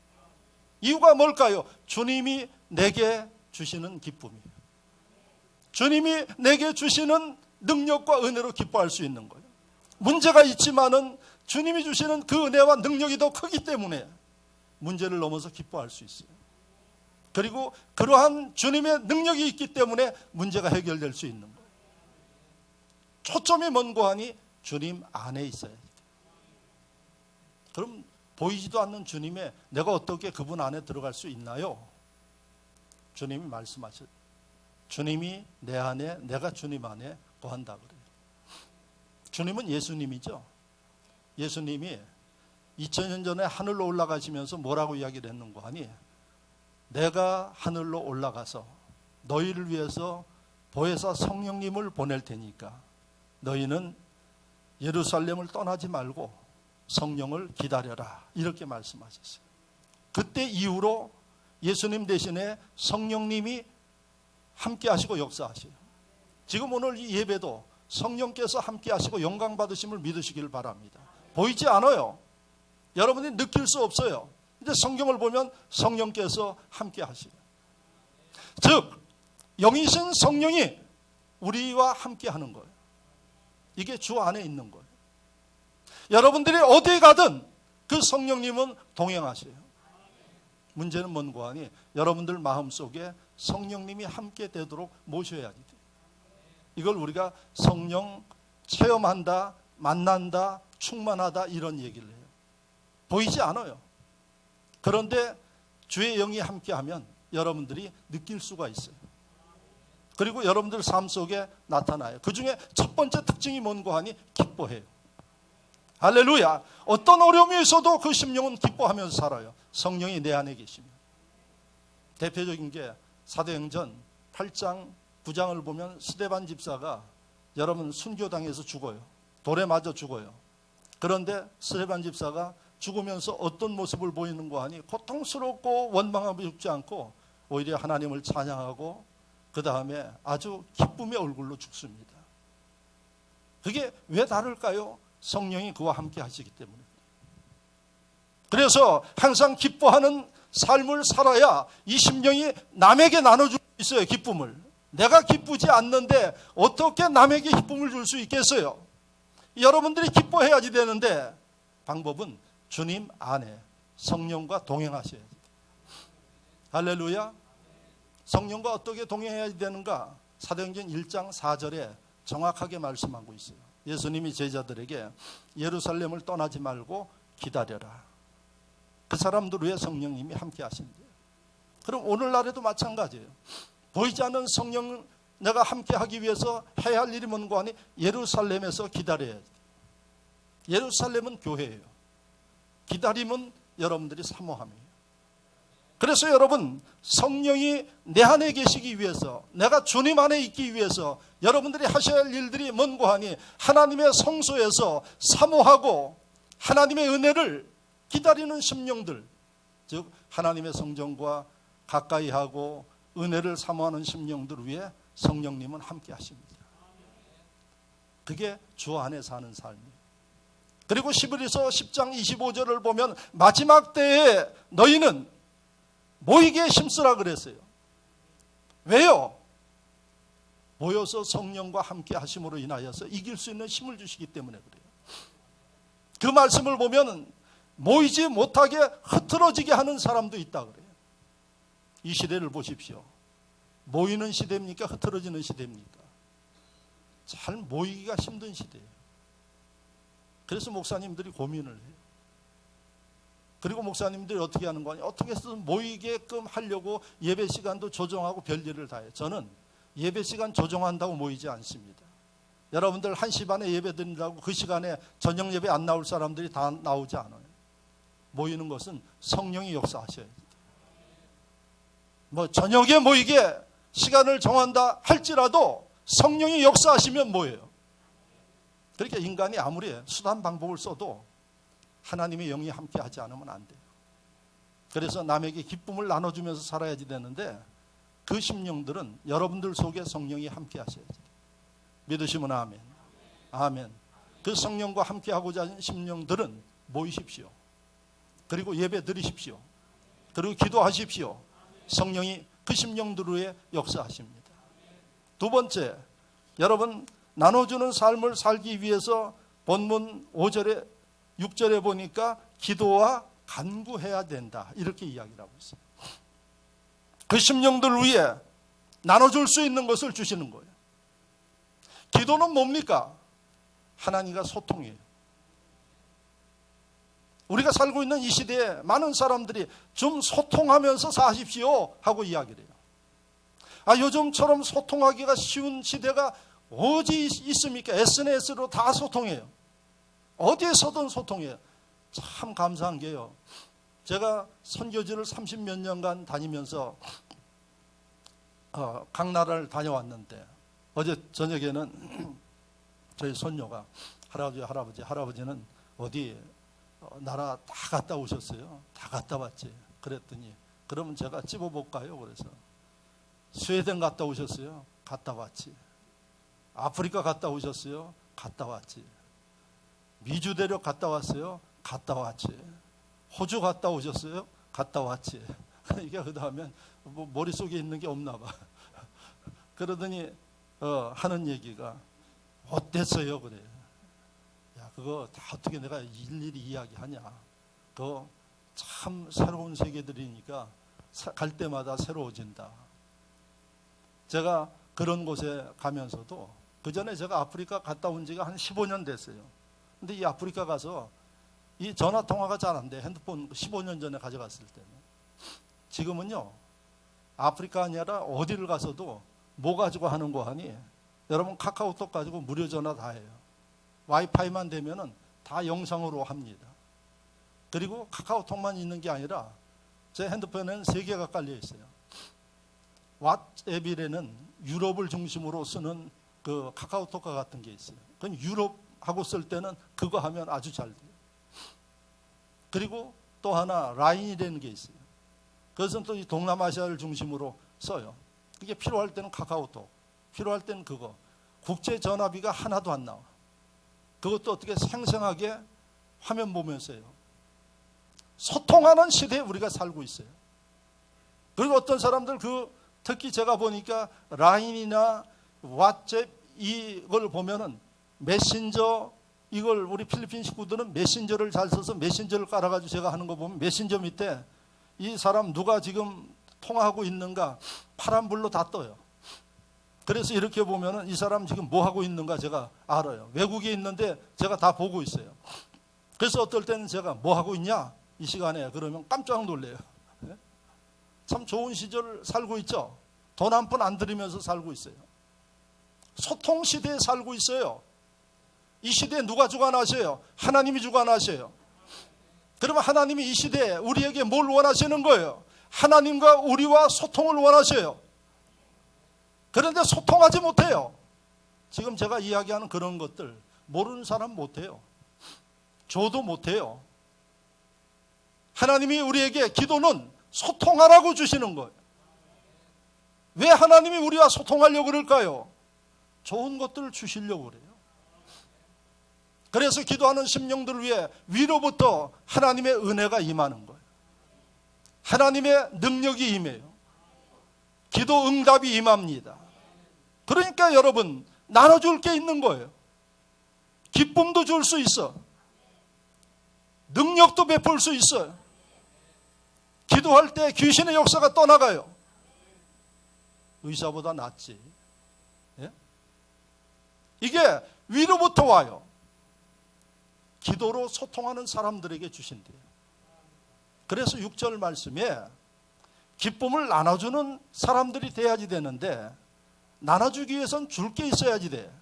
S1: 이유가 뭘까요? 주님이 내게 주시는 기쁨이에요. 주님이 내게 주시는 능력과 은혜로 기뻐할 수 있는 거예요. 문제가 있지만은 주님이 주시는 그 은혜와 능력이 더 크기 때문에 문제를 넘어서 기뻐할 수 있어요. 그리고 그러한 주님의 능력이 있기 때문에 문제가 해결될 수 있는 거예요. 초점이 뭔고 하니 주님 안에 있어야 돼요. 그럼 보이지도 않는 주님의 내가 어떻게 그분 안에 들어갈 수 있나요? 주님이 말씀하셨어요. 주님이 내 안에, 내가 주님 안에 거한다 그래요. 주님은 예수님이죠. 예수님이 2000년 전에 하늘로 올라가시면서 뭐라고 이야기를 했는고 하니 내가 하늘로 올라가서 너희를 위해서 보혜사 성령님을 보낼 테니까 너희는 예루살렘을 떠나지 말고 성령을 기다려라. 이렇게 말씀하셨어요. 그때 이후로 예수님 대신에 성령님이 함께 하시고 역사하세요. 지금 오늘 이 예배도 성령께서 함께 하시고 영광 받으심을 믿으시길 바랍니다. 보이지 않아요. 여러분이 느낄 수 없어요. 근데 성경을 보면 성령께서 함께 하시요. 즉 영이신 성령이 우리와 함께 하는 거예요. 이게 주 안에 있는 거예요. 여러분들이 어디에 가든 그 성령님은 동행하세요. 문제는 뭔고 하니 여러분들 마음속에 성령님이 함께 되도록 모셔야 돼요. 이걸 우리가 성령 체험한다, 만난다, 충만하다 이런 얘기를 해요. 보이지 않아요. 그런데 주의 영이 함께하면 여러분들이 느낄 수가 있어요. 그리고 여러분들 삶 속에 나타나요. 그 중에 첫 번째 특징이 뭔고 하니 기뻐해요. 할렐루야. 어떤 어려움이 있어도 그 심령은 기뻐하면서 살아요. 성령이 내 안에 계시면. 대표적인 게 사도행전 8장 9장을 보면 스데반 집사가 여러분 순교당해서 죽어요. 돌에 맞아 죽어요. 그런데 스데반 집사가 죽으면서 어떤 모습을 보이는가 하니 고통스럽고 원망하며 죽지 않고 오히려 하나님을 찬양하고 그 다음에 아주 기쁨의 얼굴로 죽습니다. 그게 왜 다를까요? 성령이 그와 함께 하시기 때문에. 그래서 항상 기뻐하는 삶을 살아야 이 심령이 남에게 나눠줄 수 있어요. 기쁨을. 내가 기쁘지 않는데 어떻게 남에게 기쁨을 줄 수 있겠어요? 여러분들이 기뻐해야지 되는데 방법은 주님 안에 성령과 동행하셔야 돼요. 할렐루야. 성령과 어떻게 동행해야 되는가? 사도행전 1장 4절에 정확하게 말씀하고 있어요. 예수님이 제자들에게 예루살렘을 떠나지 말고 기다려라. 그 사람들 위해 성령님이 함께 하신대요. 그럼 오늘날에도 마찬가지예요. 보이지 않는 성령 내가 함께 하기 위해서 해야 할 일이 뭔가 하니 예루살렘에서 기다려야 돼요. 예루살렘은 교회예요. 기다림은 여러분들이 사모함이에요. 그래서 여러분 성령이 내 안에 계시기 위해서 내가 주님 안에 있기 위해서 여러분들이 하셔야 할 일들이 뭔가 하니 하나님의 성소에서 사모하고 하나님의 은혜를 기다리는 심령들, 즉 하나님의 성전과 가까이 하고 은혜를 사모하는 심령들 위해 성령님은 함께 하십니다. 그게 주 안에 사는 삶이에요. 그리고 히브리서 10장 25절을 보면 마지막 때에 너희는 모이게 힘쓰라 그랬어요. 왜요? 모여서 성령과 함께 하심으로 인하여서 이길 수 있는 힘을 주시기 때문에 그래요. 그 말씀을 보면 모이지 못하게 흐트러지게 하는 사람도 있다 그래요. 이 시대를 보십시오. 모이는 시대입니까? 흐트러지는 시대입니까? 잘 모이기가 힘든 시대예요. 그래서 목사님들이 고민을 해요. 그리고 목사님들이 어떻게 하는 거냐? 어떻게 해서든 모이게끔 하려고 예배 시간도 조정하고 별일을 다 해요. 저는 예배 시간 조정한다고 모이지 않습니다. 여러분들 1시 반에 예배 드린다고 그 시간에 저녁 예배 안 나올 사람들이 다 나오지 않아요. 모이는 것은 성령이 역사하셔야 돼요. 뭐 저녁에 모이게 시간을 정한다 할지라도 성령이 역사하시면 뭐예요? 그러니까 인간이 아무리 수단 방법을 써도 하나님의 영이 함께 하지 않으면 안 돼요. 그래서 남에게 기쁨을 나눠주면서 살아야지 되는데 그 심령들은 여러분들 속에 성령이 함께 하셔야지 돼요. 믿으시면 아멘. 아멘. 그 성령과 함께 하고자 하는 심령들은 모이십시오. 그리고 예배 드리십시오. 그리고 기도하십시오. 성령이 그 심령들 위해 역사하십니다. 두 번째, 여러분 나눠주는 삶을 살기 위해서 본문 5절에 6절에 보니까 기도와 간구해야 된다 이렇게 이야기를 하고 있어요. 그 심령들 위해 나눠줄 수 있는 것을 주시는 거예요. 기도는 뭡니까? 하나님과 소통이에요. 우리가 살고 있는 이 시대에 많은 사람들이 좀 소통하면서 사십시오 하고 이야기를 해요. 요즘처럼 소통하기가 쉬운 시대가 어디 있습니까? SNS로 다 소통해요. 어디에서든 소통해요. 참 감사한 게요. 제가 선교지를 30몇 년간 다니면서 각 나라를 다녀왔는데 어제 저녁에는 저희 손녀가 할아버지는 어디 나라 다 갔다 오셨어요. 다 갔다 왔지. 그랬더니 그러면 제가 찝어볼까요? 그래서 스웨덴 갔다 오셨어요. 갔다 왔지. 아프리카 갔다 오셨어요. 갔다 왔지. 미주 대륙 갔다 왔어요. 갔다 왔지. 호주 갔다 오셨어요. 갔다 왔지. 이게 그 다음에 뭐 머릿속에 있는 게 없나 봐. 그러더니 하는 얘기가 어땠어요? 그래. 야, 그거 다 어떻게 내가 일일이 이야기하냐. 그거 참 새로운 세계들이니까 갈 때마다 새로워진다. 제가 그런 곳에 가면서도 그 전에 제가 아프리카 갔다 온 지가 한 15년 됐어요. 근데 이 아프리카 가서 이 전화 통화가 잘 안 돼. 핸드폰 15년 전에 가져갔을 때는. 지금은요. 아프리카 아니라 어디를 가서도 뭐 가지고 하는 거 하니 여러분 카카오톡 가지고 무료 전화 다 해요. 와이파이만 되면은 다 영상으로 합니다. 그리고 카카오톡만 있는 게 아니라 제 핸드폰에는 3개가 깔려 있어요. 왓앱이라는 유럽을 중심으로 쓰는 그 카카오톡과 같은 게 있어요. 그건 유럽하고 쓸 때는 그거 하면 아주 잘 돼요. 그리고 또 하나 라인이라는 게 있어요. 그것은 또 이 동남아시아를 중심으로 써요. 그게 필요할 때는 카카오톡, 필요할 때는 그거. 국제 전화비가 하나도 안 나와. 그것도 어떻게 생생하게 화면 보면서 해요. 소통하는 시대에 우리가 살고 있어요. 그리고 어떤 사람들 특히 제가 보니까 라인이나 왓츠앱 이걸 보면은 메신저, 이걸 우리 필리핀 식구들은 메신저를 잘 써서 메신저를 깔아가지고 제가 하는 거 보면 메신저 밑에 이 사람 누가 지금 통화하고 있는가 파란불로 다 떠요. 그래서 이렇게 보면은 이 사람 지금 뭐 하고 있는가 제가 알아요. 외국에 있는데 제가 다 보고 있어요. 그래서 어떨 때는 제가 뭐 하고 있냐 이 시간에 그러면 깜짝 놀래요. 참 좋은 시절 살고 있죠. 돈 한 푼 안 들이면서 살고 있어요. 소통 시대에 살고 있어요. 이 시대에 누가 주관하셔요? 하나님이 주관하셔요. 그러면 하나님이 이 시대에 우리에게 뭘 원하시는 거예요? 하나님과 우리와 소통을 원하셔요. 그런데 소통하지 못해요. 지금 제가 이야기하는 그런 것들 모르는 사람 못해요. 저도 못해요. 하나님이 우리에게 기도는 소통하라고 주시는 거예요. 왜 하나님이 우리와 소통하려고 그럴까요? 좋은 것들을 주시려고 그래요. 그래서 기도하는 심령들을 위해 위로부터 하나님의 은혜가 임하는 거예요. 하나님의 능력이 임해요. 기도 응답이 임합니다. 그러니까 여러분 나눠줄 게 있는 거예요. 기쁨도 줄 수 있어. 능력도 베풀 수 있어요. 기도할 때 귀신의 역사가 떠나가요. 의사보다 낫지. 예? 이게 위로부터 와요. 기도로 소통하는 사람들에게 주신대요. 그래서 6절 말씀에 기쁨을 나눠주는 사람들이 돼야지 되는데 나눠주기 위해서는 줄 게 있어야지 돼.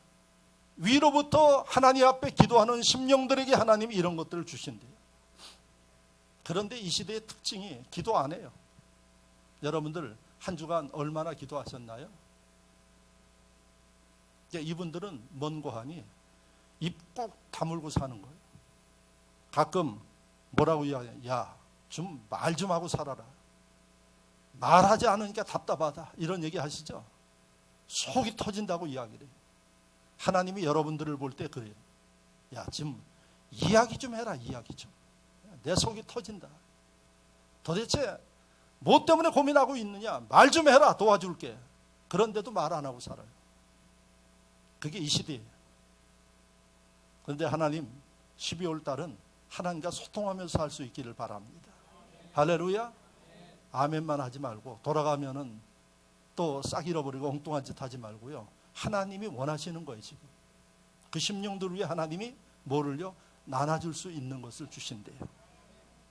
S1: 위로부터 하나님 앞에 기도하는 심령들에게 하나님이 이런 것들을 주신대요. 그런데 이 시대의 특징이 기도 안 해요. 여러분들 한 주간 얼마나 기도하셨나요? 이분들은 먼 고하니 입 꾹 다물고 사는 거예요. 가끔 뭐라고 이야기해요? 야, 좀 말 좀 하고 살아라. 말하지 않으니까 답답하다. 이런 얘기 하시죠? 속이 터진다고 이야기를 해요. 하나님이 여러분들을 볼 때 그래요. 야, 지금 이야기 좀 해라. 이야기 좀. 내 속이 터진다. 도대체 뭐 때문에 고민하고 있느냐? 말 좀 해라. 도와줄게. 그런데도 말 안 하고 살아요. 그게 이 시대예요. 그런데 하나님 12월 달은 하나님과 소통하면서 살 수 있기를 바랍니다. 할렐루야. 아멘만 하지 말고 돌아가면은 또 싹 잃어버리고 엉뚱한 짓 하지 말고요. 하나님이 원하시는 거예요. 지금 그 심령들을 위해 하나님이 뭐를요? 나눠줄 수 있는 것을 주신대요.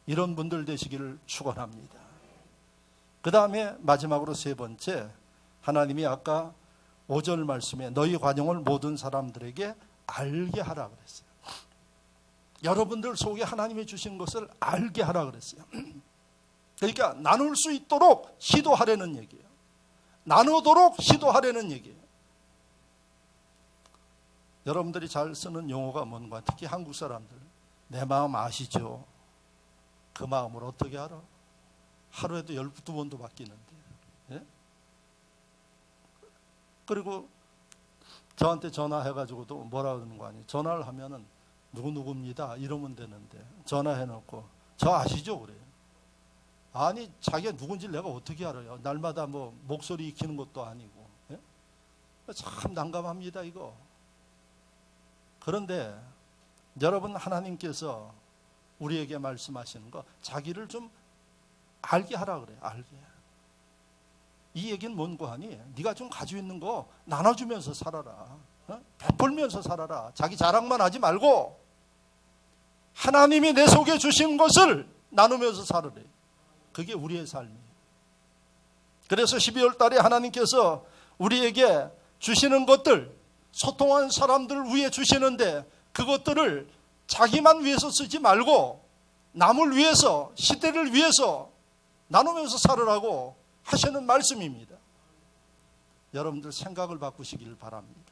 S1: 이런 분들 되시기를 축원합니다. 그 다음에 마지막으로 세 번째, 하나님이 아까 5절 말씀에 너희 관용을 모든 사람들에게 알게 하라 그랬어요. 여러분들 속에 하나님이 주신 것을 알게 하라 그랬어요. 그러니까 나눌 수 있도록 시도하라는 얘기예요. 나누도록 시도하라는 얘기예요. 여러분들이 잘 쓰는 용어가 뭔가, 특히 한국 사람들. 내 마음 아시죠? 그 마음을 어떻게 알아? 하루에도 12번도 바뀌는데. 예? 그리고 저한테 전화해가지고도 뭐라 그러는 거 아니에요? 전화를 하면은 누구누구입니다 이러면 되는데 전화해놓고 저 아시죠? 그래요. 아니 자기가 누군지 내가 어떻게 알아요? 날마다 뭐 목소리 익히는 것도 아니고. 예? 참 난감합니다 이거. 그런데 여러분 하나님께서 우리에게 말씀하시는 거 자기를 좀 알게 하라 그래요. 알게. 이 얘기는 뭔고 하니 네가 좀 가지고 있는 거 나눠주면서 살아라. 베풀면서 살아라. 자기 자랑만 하지 말고 하나님이 내 속에 주신 것을 나누면서 살으래. 그게 우리의 삶이에요. 그래서 12월 달에 하나님께서 우리에게 주시는 것들, 소통한 사람들을 위해 주시는데 그것들을 자기만 위해서 쓰지 말고 남을 위해서, 시대를 위해서 나누면서 살으라고 하시는 말씀입니다. 여러분들 생각을 바꾸시길 바랍니다.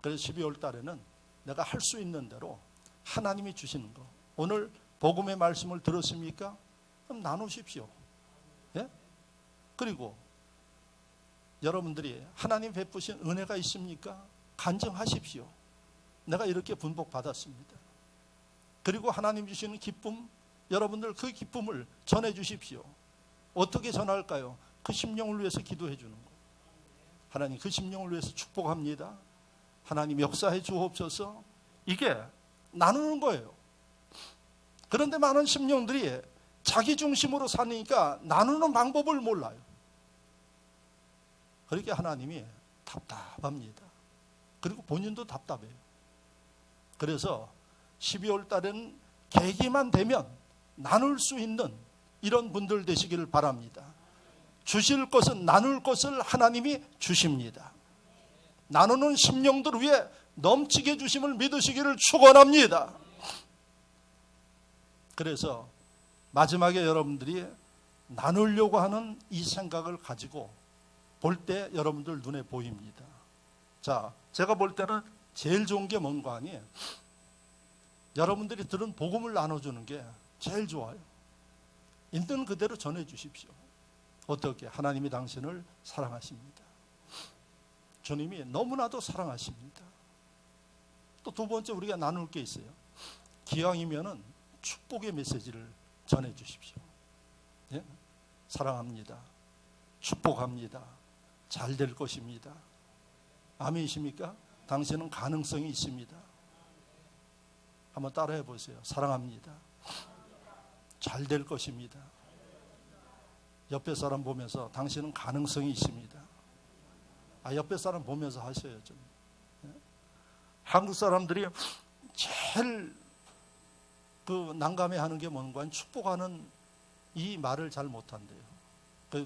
S1: 그래서 12월 달에는 내가 할 수 있는 대로 하나님이 주시는 거, 오늘 복음의 말씀을 들었습니까? 그럼 나누십시오. 예? 그리고 여러분들이 하나님 베푸신 은혜가 있습니까? 간증하십시오. 내가 이렇게 분복 받았습니다. 그리고 하나님 주시는 기쁨, 여러분들 그 기쁨을 전해 주십시오. 어떻게 전할까요? 그 심령을 위해서 기도해 주는 거. 하나님 그 심령을 위해서 축복합니다. 하나님 역사해 주옵소서. 이게 나누는 거예요. 그런데 많은 심령들이 자기 중심으로 사니까 나누는 방법을 몰라요. 그렇게 하나님이 답답합니다. 그리고 본인도 답답해요. 그래서 12월 달에는 계기만 되면 나눌 수 있는 이런 분들 되시기를 바랍니다. 주실 것은 나눌 것을 하나님이 주십니다. 나누는 심령들 위해 넘치게 주심을 믿으시기를 축원합니다. 그래서 마지막에 여러분들이 나누려고 하는 이 생각을 가지고 볼 때 여러분들 눈에 보입니다. 자, 제가 볼 때는 제일 좋은 게 뭔가 아니에요. 여러분들이 들은 복음을 나눠주는 게 제일 좋아요. 있는 그대로 전해 주십시오. 어떻게? 하나님이 당신을 사랑하십니다. 주님이 너무나도 사랑하십니다. 또 두 번째 우리가 나눌 게 있어요. 기왕이면은 축복의 메시지를 전해 주십시오. 예? 사랑합니다. 축복합니다. 잘 될 것입니다. 아멘이십니까? 당신은 가능성이 있습니다. 한번 따라해 보세요. 사랑합니다. 잘 될 것입니다. 옆에 사람 보면서 당신은 가능성이 있습니다. 옆에 사람 보면서 하셔요. 좀. 한국 사람들이 제일 난감해하는 게 뭔가 축복하는 이 말을 잘 못한대요.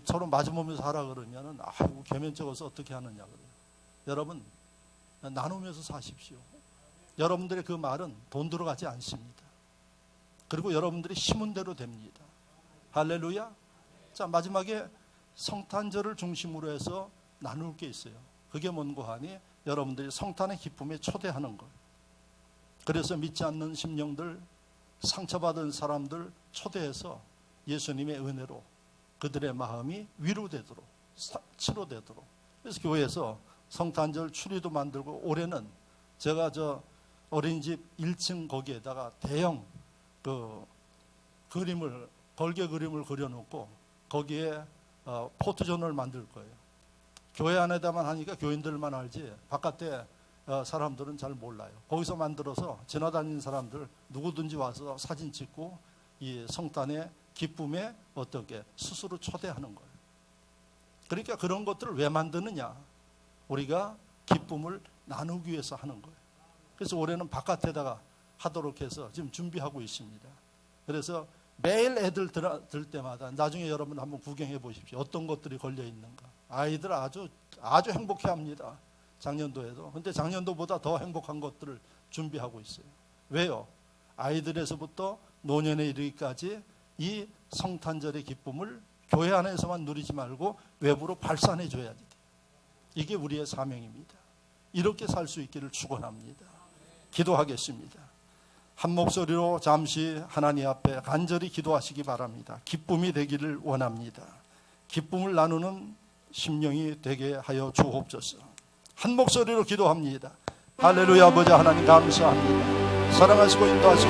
S1: 서로 마주보면서 하라 그러면은 아이고 개면 적어서 어떻게 하느냐 그래요. 여러분 나누면서 사십시오. 여러분들의 그 말은 돈 들어가지 않습니다. 그리고 여러분들이 심은 대로 됩니다. 할렐루야. 자, 마지막에 성탄절을 중심으로 해서 나눌 게 있어요. 그게 뭔가 하니 여러분들이 성탄의 기쁨에 초대하는 것. 그래서 믿지 않는 심령들, 상처받은 사람들 초대해서 예수님의 은혜로 그들의 마음이 위로되도록, 치료되도록. 그래서 교회에서 성탄절 추리도 만들고, 올해는 제가 어린이집 1층 거기에다가 대형 벌개 그림을 그려놓고 거기에 포토존을 만들 거예요. 교회 안에다만 하니까 교인들만 알지 바깥에 사람들은 잘 몰라요. 거기서 만들어서 지나다니는 사람들 누구든지 와서 사진 찍고 이 성탄의 기쁨에 어떻게 스스로 초대하는 거예요. 그러니까 그런 것들을 왜 만드느냐? 우리가 기쁨을 나누기 위해서 하는 거예요. 그래서 올해는 바깥에다가 하도록 해서 지금 준비하고 있습니다. 그래서 매일 애들 들 때마다 나중에 여러분 한번 구경해 보십시오. 어떤 것들이 걸려 있는가. 아이들 아주 행복해합니다. 작년도에도. 근데 작년도보다 더 행복한 것들을 준비하고 있어요. 왜요? 아이들에서부터 노년에 이르기까지 이 성탄절의 기쁨을 교회 안에서만 누리지 말고 외부로 발산해 줘야 돼요. 이게 우리의 사명입니다. 이렇게 살 수 있기를 축원합니다. 기도하겠습니다. 한 목소리로 잠시 하나님 앞에 간절히 기도하시기 바랍니다. 기쁨이 되기를 원합니다. 기쁨을 나누는 심령이 되게 하여 주옵소서. 한 목소리로 기도합니다. 할렐루야. 아버지 하나님 감사합니다. 사랑하시고 인도하시고